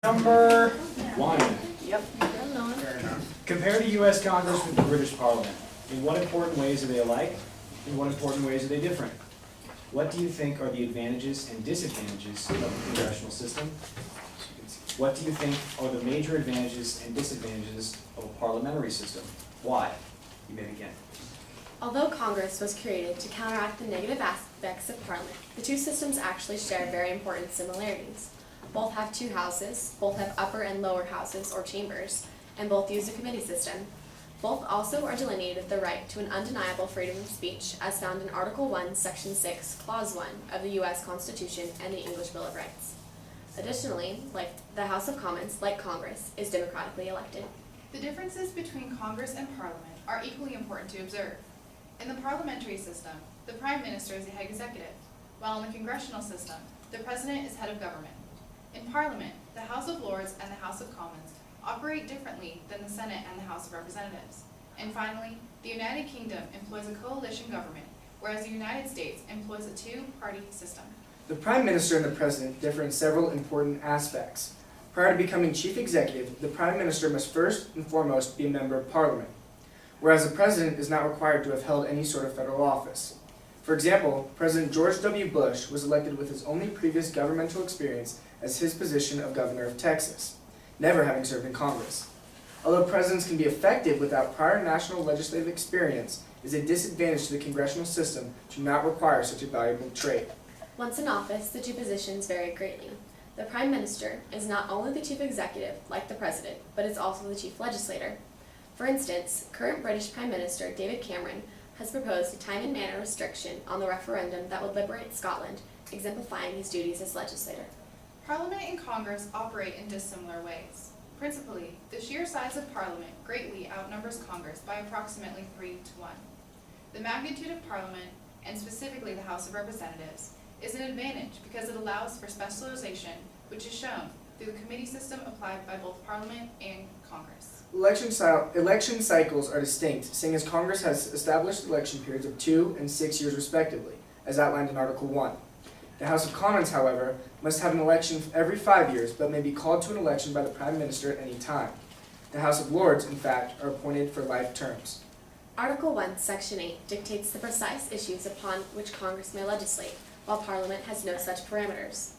Number one. Yep. Fair enough. Compare the U.S. Congress with the British Parliament. In what important ways are they alike? In what important ways are they different? What do you think are the advantages and disadvantages of the congressional system? What do you think are the major advantages and disadvantages of a parliamentary system? Why? You may begin. Although Congress was created to counteract the negative aspects of Parliament, the two systems actually share very important similarities. Both have two houses, both have upper and lower houses or chambers, and both use a committee system. Both also are delineated with the right to an undeniable freedom of speech as found in Article 1, Section 6, Clause 1 of the U.S. Constitution and the English Bill of Rights. Additionally, like the House of Commons, like Congress, is democratically elected. The differences between Congress and Parliament are equally important to observe. In the parliamentary system, the Prime Minister is the head executive, while in the congressional system, the President is head of government. In Parliament, the House of Lords and the House of Commons operate differently than the Senate and the House of Representatives. And finally, the United Kingdom employs a coalition government, whereas the United States employs a two-party system. The Prime Minister and the President differ in several important aspects. Prior to becoming Chief Executive, the Prime Minister must first and foremost be a member of Parliament, whereas the President is not required to have held any sort of federal office. For example, President George W. Bush was elected with his only previous governmental experience as his position of Governor of Texas, never having served in Congress. Although presidents can be effective without prior national legislative experience, it is a disadvantage to the congressional system to not require such a valuable trait. Once in office, the two positions vary greatly. The Prime Minister is not only the Chief Executive, like the President, but is also the Chief Legislator. For instance, current British Prime Minister David Cameron has proposed a time and manner restriction on the referendum that would liberate Scotland, exemplifying his duties as legislator. Parliament and Congress operate in dissimilar ways. Principally, the sheer size of Parliament greatly outnumbers Congress by approximately 3 to 1. The magnitude of Parliament, and specifically the House of Representatives, is an advantage because it allows for specialization, which is shown through the committee system applied by both Parliament and Congress. Election cycles are distinct, seeing as Congress has established election periods of 2 and 6 years respectively, as outlined in Article 1. The House of Commons, however, must have an election every 5 years, but may be called to an election by the Prime Minister at any time. The House of Lords, in fact, are appointed for life terms. Article 1, Section 8 dictates the precise issues upon which Congress may legislate, while Parliament has no such parameters.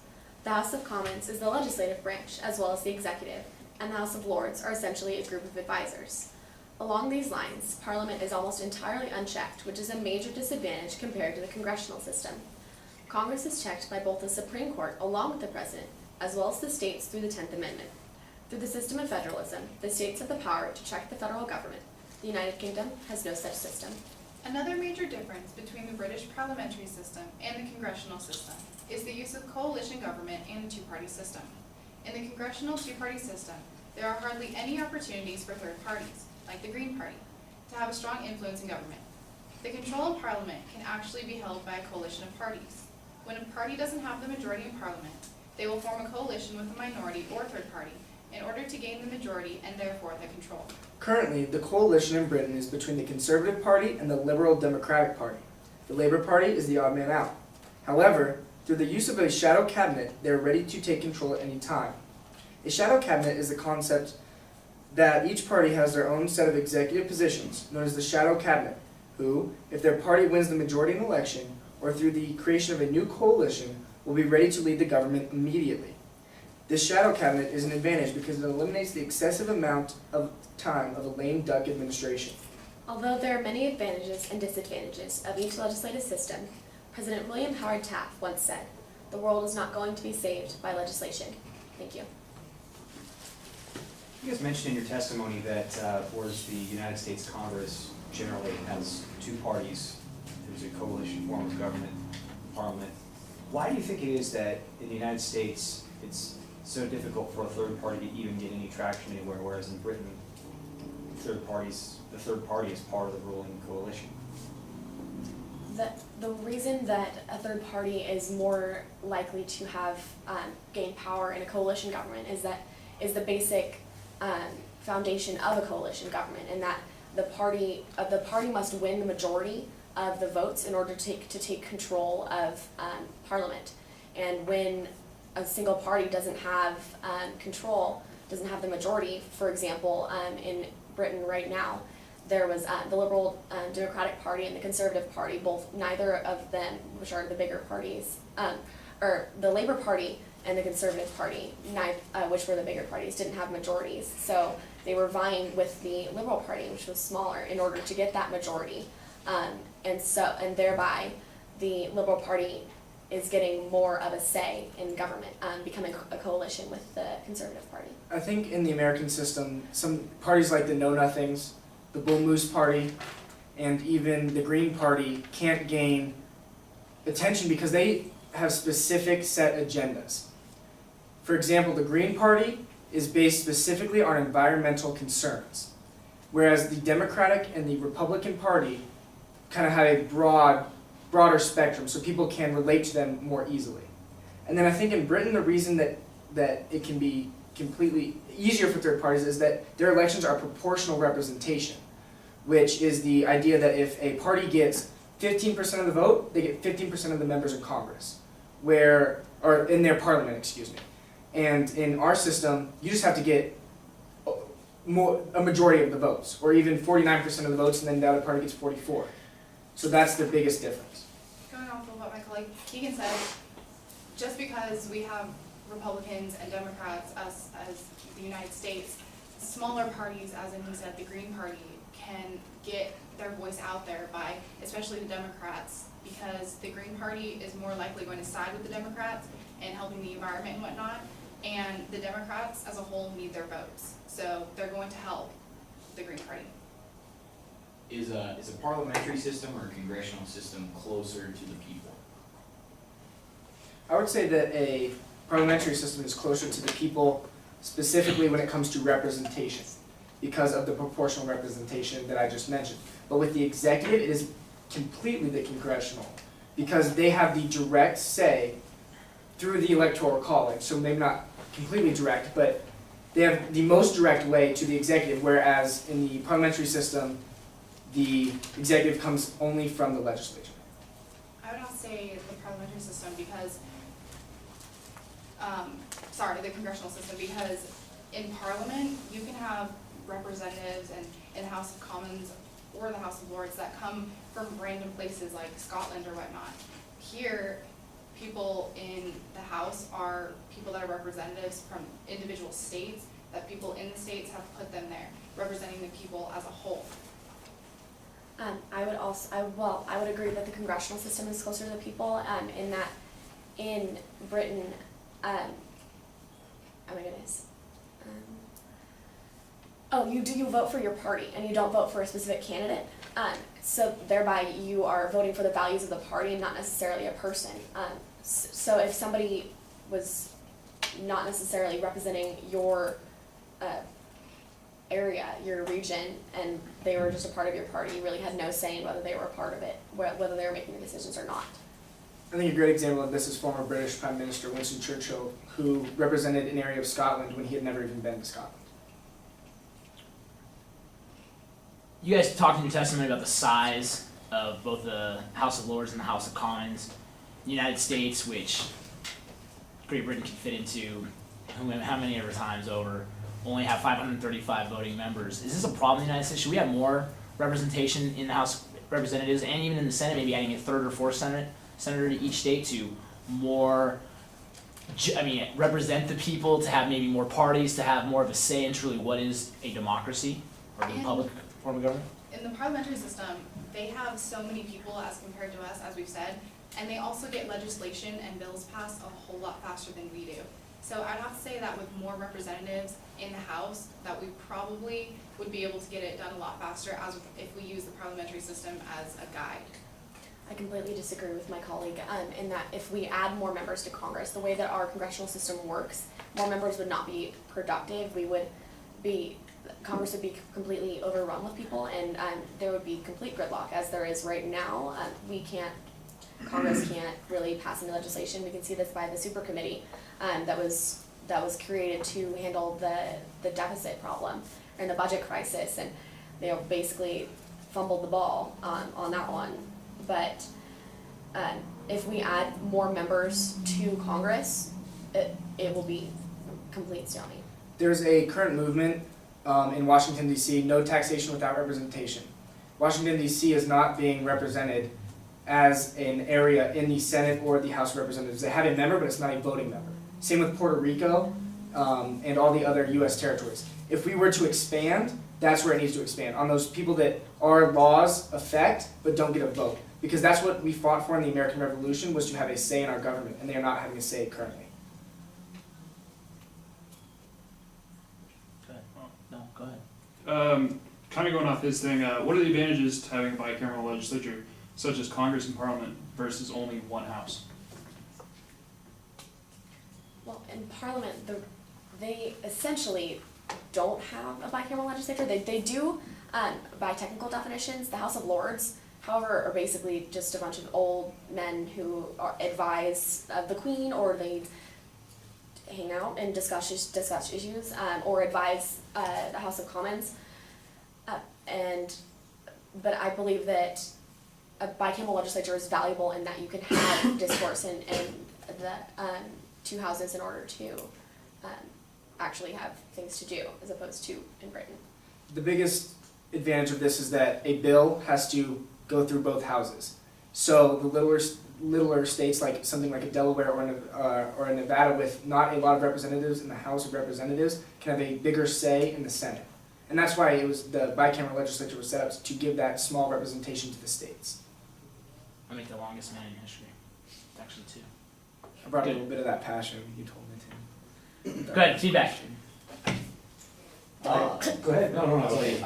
The House of Commons is the legislative branch as well as the executive, and the House of Lords are essentially a group of advisors. Along these lines, Parliament is almost entirely unchecked, which is a major disadvantage compared to the congressional system. Congress is checked by both the Supreme Court along with the President, as well as the states through the 10th Amendment. Through the system of federalism, the states have the power to check the federal government. The United Kingdom has no such system. Another major difference between the British parliamentary system and the congressional system is the use of coalition government and the two-party system. In the congressional two-party system, there are hardly any opportunities for third parties, like the Green Party, to have a strong influence in government. The control of Parliament can actually be held by a coalition of parties. When a party doesn't have the majority in Parliament, they will form a coalition with a minority or third party in order to gain the majority and therefore the control. Currently, the coalition in Britain is between the Conservative Party and the Liberal Democratic Party. The Labour Party is the odd man out. However, through the use of a shadow cabinet, they are ready to take control at any time. A shadow cabinet is the concept that each party has their own set of executive positions, known as the shadow cabinet, who, if their party wins the majority in an election, or through the creation of a new coalition, will be ready to lead the government immediately. This shadow cabinet is an advantage because it eliminates the excessive amount of time of a lame duck administration. Although there are many advantages and disadvantages of each legislative system, President William Howard Taft once said, "The world is not going to be saved by legislation." Thank you. You guys mentioned in your testimony that whereas the United States Congress generally has two parties, there's a coalition form of government, parliament. Why do you think it is that in the United States it's so difficult for a third party to even get any traction anywhere, whereas in Britain the third party is part of the ruling coalition? The reason that a third party is more likely to have gain power in a coalition government is the basic foundation of a coalition government, and that the party must win the majority of the votes in order to take control of Parliament. And when a single party doesn't have control, doesn't have the majority. For example, in Britain right now, there was the Liberal Democratic Party and the Conservative Party, neither of them, which are the bigger parties, or the Labour Party and the Conservative Party, which were the bigger parties, didn't have majorities. So they were vying with the Liberal Party, which was smaller, in order to get that majority. And thereby, the Liberal Party is getting more of a say in government, becoming a coalition with the Conservative Party. I think in the American system, some parties like the Know Nothings, the Bull Moose Party, and even the Green Party can't gain attention because they have specific set agendas. For example, the Green Party is based specifically on environmental concerns, whereas the Democratic and the Republican Party kind of have a broader spectrum, so people can relate to them more easily. And then I think in Britain, the reason that it can be completely easier for third parties is that their elections are proportional representation, which is the idea that if a party gets 15% of the vote, they get 15% of the members in Congress, or in their parliament, excuse me. And in our system, you just have to get a majority of the votes, or even 49% of the votes, and then the other party gets 44. So that's the biggest difference. Going off of what my colleague Keegan said, just because we have Republicans and Democrats as the United States, smaller parties, as in he said, the Green Party, can get their voice out there by, especially the Democrats, because the Green Party is more likely going to side with the Democrats and helping the environment and whatnot, and the Democrats as a whole need their votes, so they're going to help the Green Party. Is a parliamentary system or a congressional system closer to the people? I would say that a parliamentary system is closer to the people, specifically when it comes to representation, because of the proportional representation that I just mentioned. But with the executive, it is completely the congressional, because they have the direct say through the electoral college, so maybe not completely direct, but they have the most direct way to the executive, whereas in the parliamentary system, the executive comes only from the legislature. I would also say the parliamentary system because, the congressional system, because in Parliament, you can have representatives in the House of Commons or the House of Lords that come from random places like Scotland or whatnot. Here, people in the House are people that are representatives from individual states, that people in the states have put them there, representing the people as a whole. I would agree that the congressional system is closer to the people, in that in Britain, oh my goodness. You vote for your party and you don't vote for a specific candidate. So thereby you are voting for the values of the party and not necessarily a person. So if somebody was not necessarily representing your area, your region, and they were just a part of your party, you really had no say in whether they were a part of it, whether they were making the decisions or not. I think a great example of this is former British Prime Minister Winston Churchill, who represented an area of Scotland when he had never even been to Scotland. You guys talked in your testimony about the size of both the House of Lords and the House of Commons. The United States, which Great Britain can fit into how many ever times over, only have 535 voting members. Is this a problem in the United States? Should we have more representation in the House of Representatives and even in the Senate, maybe adding a third or fourth senator to each state to represent the people, to have maybe more parties, to have more of a say in truly what is a democracy or a republic form of government? In the parliamentary system, they have so many people as compared to us, as we've said, and they also get legislation and bills passed a whole lot faster than we do. So I'd have to say that with more representatives in the House, that we probably would be able to get it done a lot faster if we use the parliamentary system as a guide. I completely disagree with my colleague in that if we add more members to Congress, the way that our congressional system works, more members would not be productive. Congress would be completely overrun with people, and there would be complete gridlock as there is right now. Congress can't really pass any legislation. We can see this by the super committee that was created to handle the deficit problem and the budget crisis, and they basically fumbled the ball on that one. But if we add more members to Congress, it will be complete stalemate. There's a current movement in Washington D.C. No taxation without representation. Washington D.C. is not being represented as an area in the Senate or the House of Representatives. They have a member, but it's not a voting member. Same with Puerto Rico and all the other U.S. territories. If we were to expand, that's where it needs to expand, on those people that our laws affect but don't get a vote. Because that's what we fought for in the American Revolution, was to have a say in our government, and they are not having a say currently. No, go ahead. Kind of going off his thing, what are the advantages to having a bicameral legislature, such as Congress and Parliament, versus only one house? Well, in Parliament, they essentially don't have a bicameral legislature. They do, by technical definitions, the House of Lords, however, are basically just a bunch of old men who advise the Queen, or they hang out and discuss issues, or advise the House of Commons. But I believe that a bicameral legislature is valuable in that you can have discourse in the two houses in order to actually have things to do, as opposed to in Britain. The biggest advantage of this is that a bill has to go through both houses. So the littler states, like something like a Delaware or a Nevada with not a lot of representatives in the House of Representatives, can have a bigger say in the Senate. And that's why the bicameral legislature was set up, to give that small representation to the states. I make the longest man in history. It's actually 2. I brought a Good. little bit of that passion, you told me to. Go ahead, feedback. Go ahead, no, Okay,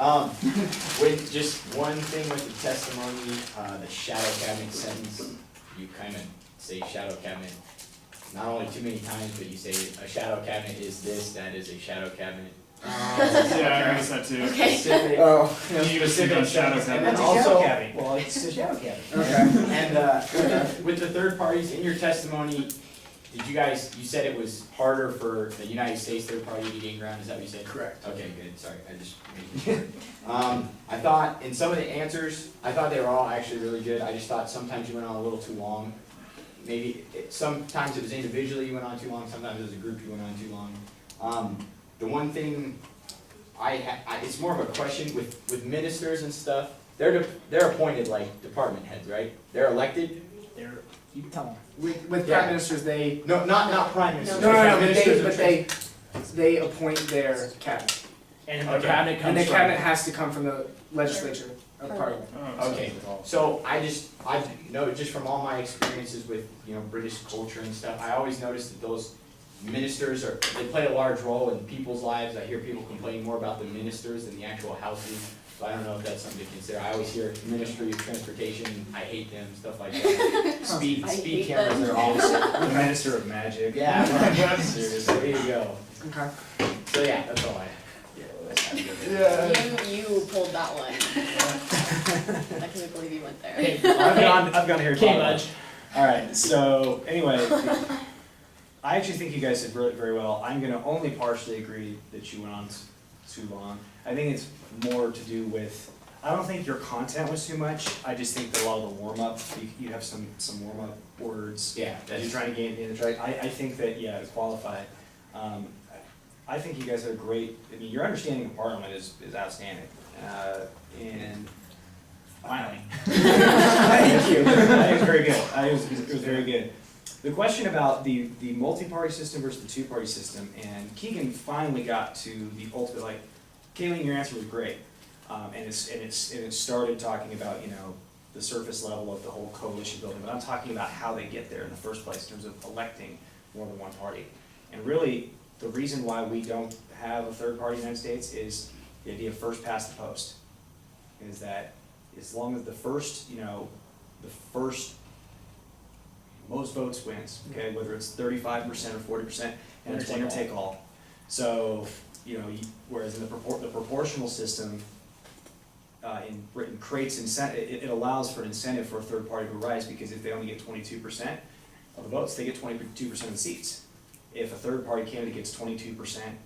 with just one thing with the testimony, the shadow cabinet sentence, you kind of say shadow cabinet not only too many times, but you say a shadow cabinet is this, that is a shadow cabinet. Yeah, I noticed that too. Okay. Specific, Oh, Specific shadow and cabinet. then It's a shadow also, cabinet. Well, it's a shadow cabinet. okay. and with the third parties, in your testimony, did you guys, you said it was harder for the United States third party to gain ground, is that what you said? Correct. Okay, good, sorry, I just making sure. I thought, in some of the answers, I thought they were all actually really good, I just thought sometimes you went on a little too long. Maybe, sometimes it was individually you went on too long, sometimes as a group you went on too long. The one thing it's more of a question with ministers and stuff, they're appointed like department heads, right? They're elected? You tell them. With Yeah. prime ministers, they No, not prime ministers. no, Prime but ministers they are they appoint their cabinet, And Okay. the cabinet comes and the from. cabinet has to come from the legislature of Parliament. Oh, Okay, so I know just from all my experiences with, British culture and stuff, I always noticed that those ministers they play a large role in people's lives. I hear people complaining more about the ministers than the actual houses, so I don't know if that's something to consider. I always hear Ministry of Transportation, I hate them, stuff like that. Speed I hate cameras them. are awesome. The Minister of Magic. Yeah, seriously, there you go. Okay. So yeah, that's all I You pulled that one. I can't believe you went there. Okay, I've gone here. Okay, Budge. All right, so anyway, I actually think you guys did really very well. I'm gonna only partially agree that you went on too long. I think it's more to do with, I don't think your content was too much. I just think that a lot of the warm-up, you have some warm-up words Yeah, that you're trying to gain in the track. I think that, yeah, to qualify, I think you guys are great. I mean, your understanding of Parliament is outstanding. And Finally. thank you. I think it's very good. It was very good. The question about the multi-party system versus the two-party system, and Keegan finally got to the ultimate, like, Kayleen, your answer was great. And it started talking about, the surface level of the whole coalition building, but I'm talking about how they get there in the first place in terms of electing more than one party. And really, the reason why we don't have a third party in the United States is the idea of first past the post. Is that as long as the first most votes wins, okay, whether it's 35% or 40%, and it's winner take all. So, whereas in the proportional system in Britain creates incentive, it allows for an incentive for a third party to rise, because if they only get 22% of the votes, they get 22% of the seats. If a third party candidate gets 22%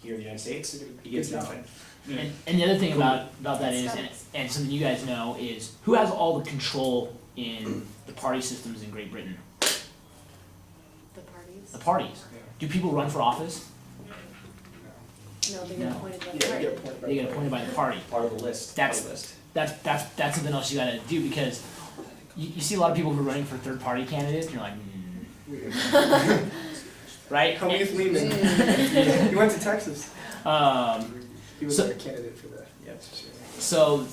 here in the United States, he gets nothing. Yeah. And the other thing about that is, and something you guys know, is who has all the control in the party systems in Great Britain? The parties. The parties. Do people run for office? No, they get No. appointed by Yeah, the you party. get appointed by They get the appointed by the party. Part of the list. That's- part of the list. That's something else you gotta do because you see a lot of people who are running for third party candidates, and you're like, right? Hamieth Lehman. He went to Texas. He was So- a candidate for that. Yep. So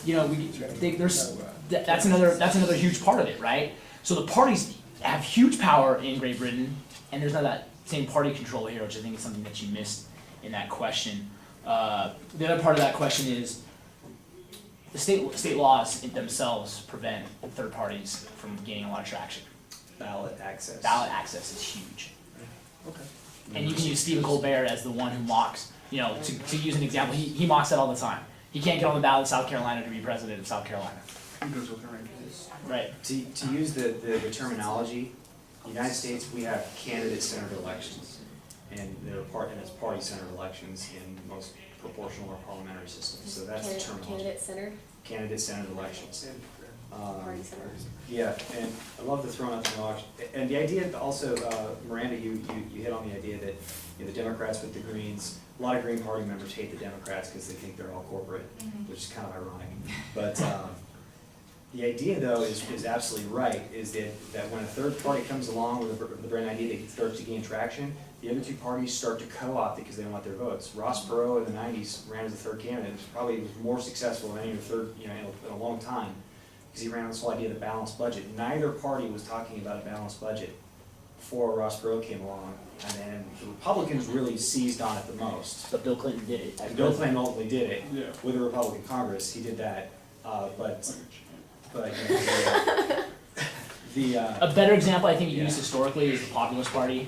that's another huge part of it, right? So the parties have huge power in Great Britain, and there's not that same party control here, which I think is something that you missed in that question. The other part of that question is the state laws themselves prevent third parties from gaining a lot of traction. Ballot access. Ballot access is huge. Okay. And you can use Stephen Colbert as the one who mocks, to use an example, he mocks that all the time. He can't get on the ballot in South Carolina to be president of South Carolina. Who goes with the rankings? Right. To use the terminology, the United States, we have candidate-centered elections. And it's party-centered elections in most proportional or parliamentary systems, so that's the terminology. Candidate centered, Candidate-centered elections. party centered. Yeah, and I love the throwing out the knowledge. And the idea also, Miranda, you hit on the idea that the Democrats with the Greens, a lot of Green Party members hate the Democrats because they think they're all corporate, which is kind of ironic. But the idea, though, is absolutely right, is that when a third party comes along with a brand idea that starts to gain traction, the other two parties start to co-opt it because they don't want their votes. Ross Perot in the 90s ran as a third candidate, was more successful than any of the third, in a long time, because he ran on this whole idea of the balanced budget. Neither party was talking about a balanced budget before Ross Perot came along, and then the Republicans really seized on it the most. But Bill Clinton did it. And Bill Clinton ultimately did it Yeah. with a Republican Congress. He did that, but A better example I think you Yeah. used historically is the Populist Party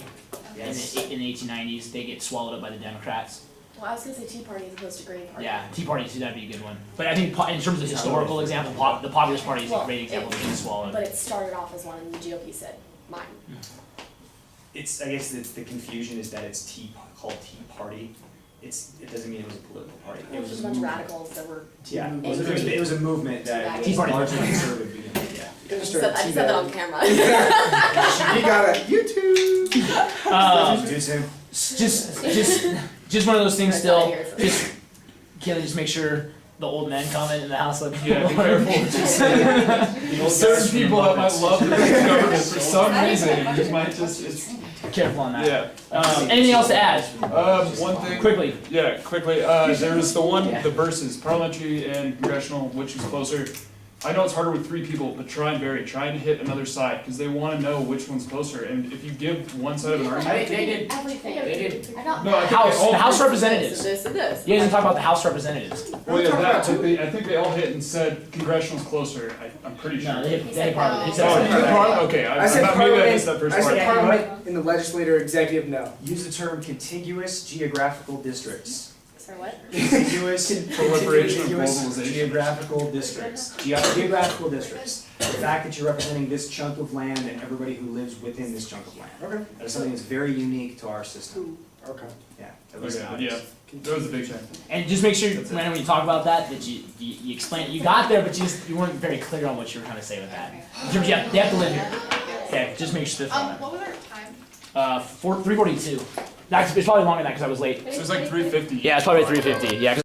yes. in the 1890s. They get swallowed up by the Democrats. Well, I was gonna say Tea Party as opposed to Green Party. Yeah, Tea Party too, that'd be a good one. But I think in terms of historical example, the Populist Party is a Well, great example of getting swallowed. But it started off as one and the GOP said, mine. I guess the confusion is that it's called Tea Party. It doesn't mean it was a political party. It was just a bunch of radicals that were, Yeah, Tea it was a movement that Tea was Party. largely conservative beginning, yeah. I just said that on camera. You got it. YouTube. Too soon? Just one of those things I still. thought I heard something. Just Kaylee, just make sure the old men comment in the house like Yeah, be careful. Certain people that might love the British government for some reason, you might it's, careful on that. yeah. Anything else to add? One thing. Quickly. Yeah, quickly, there was the versus, parliamentary and congressional, which is closer. I know it's harder with three people, but try and vary, try and hit another side, because they wanna know which one's closer, and if you give one side of an argument. They did. Everything. They did. I got No, I think they all. The House this Representatives. and this and this. You guys didn't talk about the House Representatives. Well, yeah, that, but I think they all hit and said congressional's closer, I'm pretty sure. No, they He hit said Parliament. no. He Oh, said you did Parliament? Okay, I said maybe I missed that first I part. said Parliament in the legislature, executive, no. Use the term contiguous geographical districts. Sorry, what? Contiguous, Proliferation of contiguous globalization. geographical districts. Geographical districts. The fact that you're representing this chunk of land and everybody who lives within this chunk of land. Okay. That is something that's very unique to our system. Okay. Yeah, at least Okay, nowadays. yeah, that was a big thing. And just make sure, when you talk about that you explain, you got there, but you weren't very clear on what you were trying to say with that. In terms, they have to live here. Okay, just make sure. What was our time? 3:42. It's probably longer than that because I was late. It was like 350. Yeah, it's probably 3:50. Yeah.